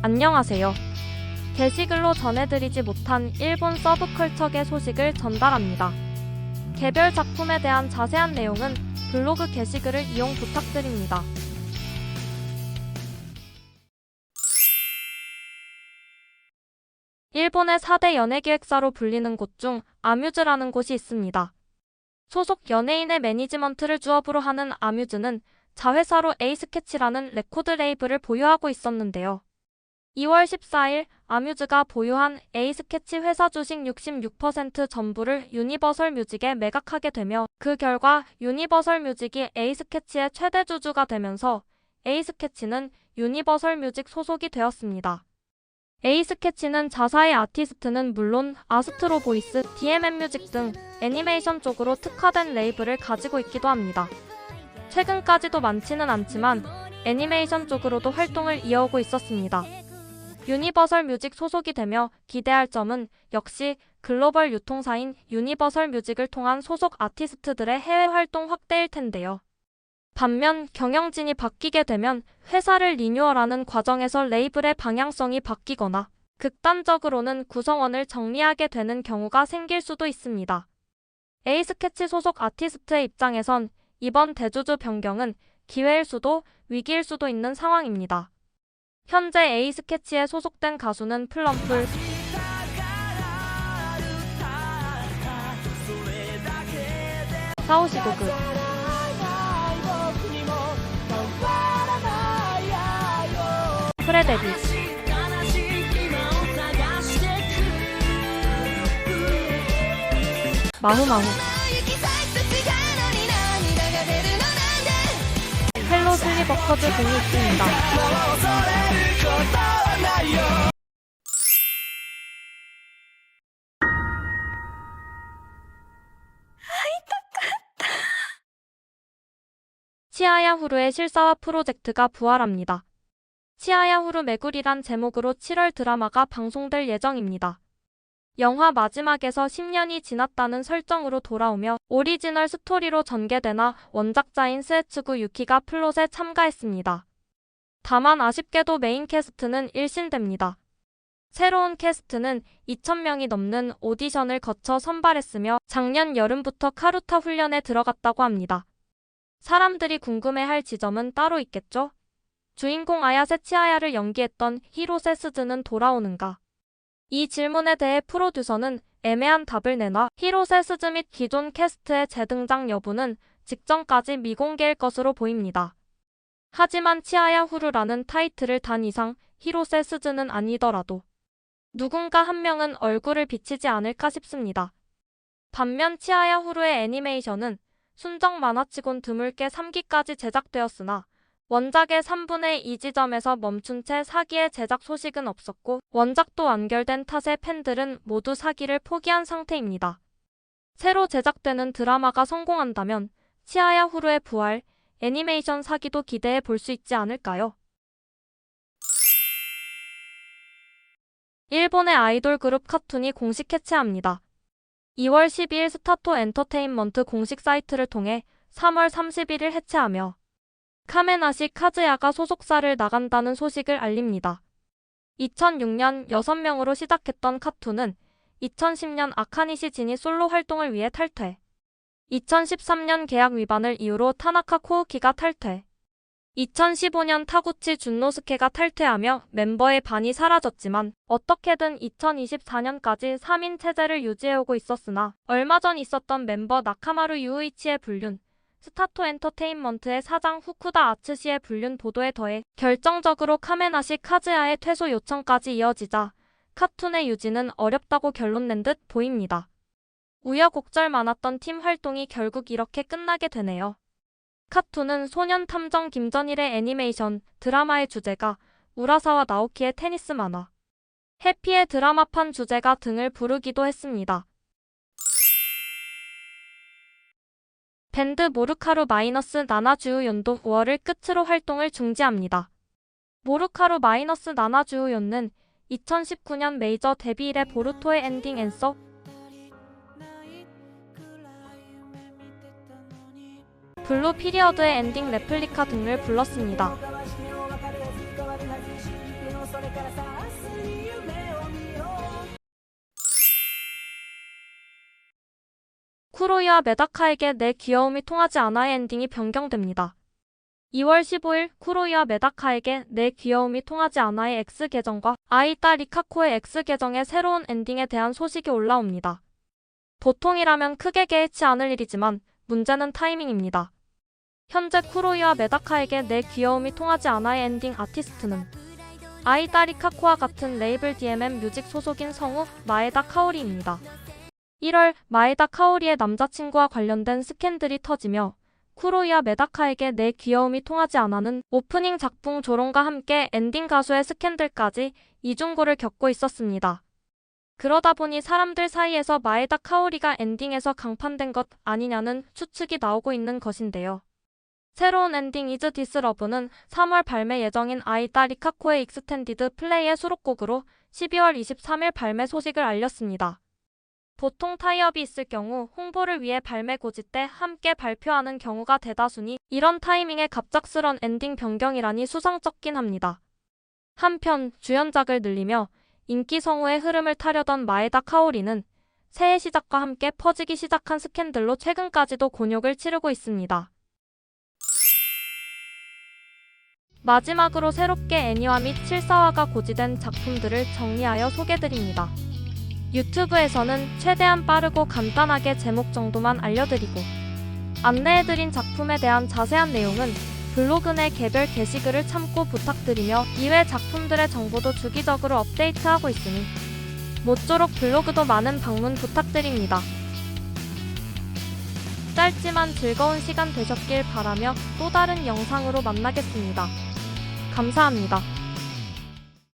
안녕하세요. 게시글로 전해드리지 못한 일본 서브컬처계 소식을 전달합니다. 개별 작품에 대한 자세한 내용은 블로그 게시글을 이용 부탁드립니다. 일본의 4대 연예기획사로 불리는 곳 중 아뮤즈라는 곳이 있습니다. 소속 연예인의 매니지먼트를 주업으로 하는 아뮤즈는 자회사로 에이스캐치라는 레코드 레이블을 보유하고 있었는데요. 2월 14일 아뮤즈가 보유한 에이스캐치 회사 주식 66% 전부를 유니버설 뮤직에 매각하게 되며 그 결과 유니버설 뮤직이 에이스캐치의 최대 주주가 되면서 에이스캐치는 유니버설 뮤직 소속이 되었습니다. 에이스캐치는 자사의 아티스트는 물론 아스트로 보이스, DMM 뮤직 등 애니메이션 쪽으로 특화된 레이블을 가지고 있기도 합니다. 최근까지도 많지는 않지만 애니메이션 쪽으로도 활동을 이어오고 있었습니다. 유니버설 뮤직 소속이 되며 기대할 점은 역시 글로벌 유통사인 유니버설 뮤직을 통한 소속 아티스트들의 해외 활동 확대일 텐데요. 반면 경영진이 바뀌게 되면 회사를 리뉴얼하는 과정에서 레이블의 방향성이 바뀌거나 극단적으로는 구성원을 정리하게 되는 경우가 생길 수도 있습니다. 에이스캐치 소속 아티스트의 입장에선 이번 대주주 변경은 기회일 수도 위기일 수도 있는 상황입니다. 현재 에이스캐치에 소속된 가수는 플럼풀, 사오시도그, 프레데뷔, 마후마후, 헬로 슬리버커즈 등이 있습니다. 치아야후루의 실사화 프로젝트가 부활합니다. 치아야후루 메구리란 제목으로 7월 드라마가 방송될 예정입니다. 영화 마지막에서 10년이 지났다는 설정으로 돌아오며 오리지널 스토리로 전개되나 원작자인 스에츠구 유키가 플롯에 참가했습니다. 다만 아쉽게도 메인 캐스트는 일신됩니다. 새로운 캐스트는 2,000명이 넘는 오디션을 거쳐 선발했으며 작년 여름부터 카루타 훈련에 들어갔다고 합니다. 사람들이 궁금해할 지점은 따로 있겠죠? 주인공 아야세 치아야를 연기했던 히로세 스즈는 돌아오는가? 이 질문에 대해 프로듀서는 애매한 답을 내놔 히로세 스즈 및 기존 캐스트의 재등장 여부는 직전까지 미공개일 것으로 보입니다. 하지만 치아야 후루라는 타이틀을 단 이상 히로세 스즈는 아니더라도 누군가 한 명은 얼굴을 비치지 않을까 싶습니다. 반면 치아야 후루의 애니메이션은 순정 만화치곤 드물게 3기까지 제작되었으나 원작의 3분의 2 지점에서 멈춘 채 4기의 제작 소식은 없었고 원작도 완결된 탓에 팬들은 모두 4기를 포기한 상태입니다. 새로 제작되는 드라마가 성공한다면 치아야 후루의 부활, 애니메이션 4기도 기대해 볼 수 있지 않을까요? 일본의 아이돌 그룹 카툰이 공식 해체합니다. 2월 12일 스타토 엔터테인먼트 공식 사이트를 통해 3월 31일 해체하며 카메나시 카즈야가 소속사를 나간다는 소식을 알립니다. 2006년 6명으로 시작했던 카툰은 2010년 아카니시 진이 솔로 활동을 위해 탈퇴. 2013년 계약 위반을 이유로 타나카 코우키가 탈퇴. 2015년 타구치 준노스케가 탈퇴하며 멤버의 반이 사라졌지만 어떻게든 2024년까지 3인 체제를 유지해오고 있었으나 얼마 전 있었던 멤버 나카마루 유우이치의 불륜, 스타토 엔터테인먼트의 사장 후쿠다 아츠시의 불륜 보도에 더해 결정적으로 카메나시 카즈야의 퇴소 요청까지 이어지자 카툰의 유지는 어렵다고 결론낸 듯 보입니다. 우여곡절 많았던 팀 활동이 결국 이렇게 끝나게 되네요. 카툰은 소년 탐정 김전일의 애니메이션, 드라마의 주제가 우라사와 나오키의 테니스 만화, 해피의 드라마판 주제가 등을 부르기도 했습니다. 밴드 모루카루 마이너스 나나주우연도 5월을 끝으로 활동을 중지합니다. 모루카루 마이너스 나나주우연은 2019년 메이저 데뷔 이래 보루토의 엔딩 앤서, 블루 피리어드의 엔딩 레플리카 등을 불렀습니다. 変わるはず信じてよそれからさ明日に夢を見よう 쿠로이와 메다카에게 내 귀여움이 통하지 않아의 엔딩이 변경됩니다. 2월 15일 쿠로이와 메다카에게 내 귀여움이 통하지 않아의 X계정과 아이따 리카코의 X계정의 새로운 엔딩에 대한 소식이 올라옵니다. 보통이라면 크게 개의치 않을 일이지만 문제는 타이밍입니다. 현재 쿠로이와 메다카에게 내 귀여움이 통하지 않아의 엔딩 아티스트는 아이따 리카코와 같은 레이블 DMM 뮤직 소속인 성우 마에다 카오리입니다. 1월 마에다 카오리의 남자친구와 관련된 스캔들이 터지며 쿠로이와 메다카에게 내 귀여움이 통하지 않아는 오프닝 작품 조롱과 함께 엔딩 가수의 스캔들까지 이중고를 겪고 있었습니다. 그러다 보니 사람들 사이에서 마에다 카오리가 엔딩에서 강판된 것 아니냐는 추측이 나오고 있는 것인데요. 새로운 엔딩 이즈 디스 러브는 3월 발매 예정인 아이따 리카코의 익스텐디드 플레이의 수록곡으로 12월 23일 발매 소식을 알렸습니다. 보통 타이업이 있을 경우 홍보를 위해 발매 고지 때 함께 발표하는 경우가 대다수니 이런 타이밍에 갑작스런 엔딩 변경이라니 수상쩍긴 합니다. 한편 주연작을 늘리며 인기 성우의 흐름을 타려던 마에다 카오리는 새해 시작과 함께 퍼지기 시작한 스캔들로 최근까지도 곤욕을 치르고 있습니다. 마지막으로 새롭게 애니화 및 실사화가 고지된 작품들을 정리하여 소개드립니다. 유튜브에서는 최대한 빠르고 간단하게 제목 정도만 알려드리고 안내해드린 작품에 대한 자세한 내용은 블로그 내 개별 게시글을 참고 부탁드리며 이외 작품들의 정보도 주기적으로 업데이트하고 있으니 모쪼록 블로그도 많은 방문 부탁드립니다. 짧지만 즐거운 시간 되셨길 바라며 또 다른 영상으로 만나겠습니다. 감사합니다.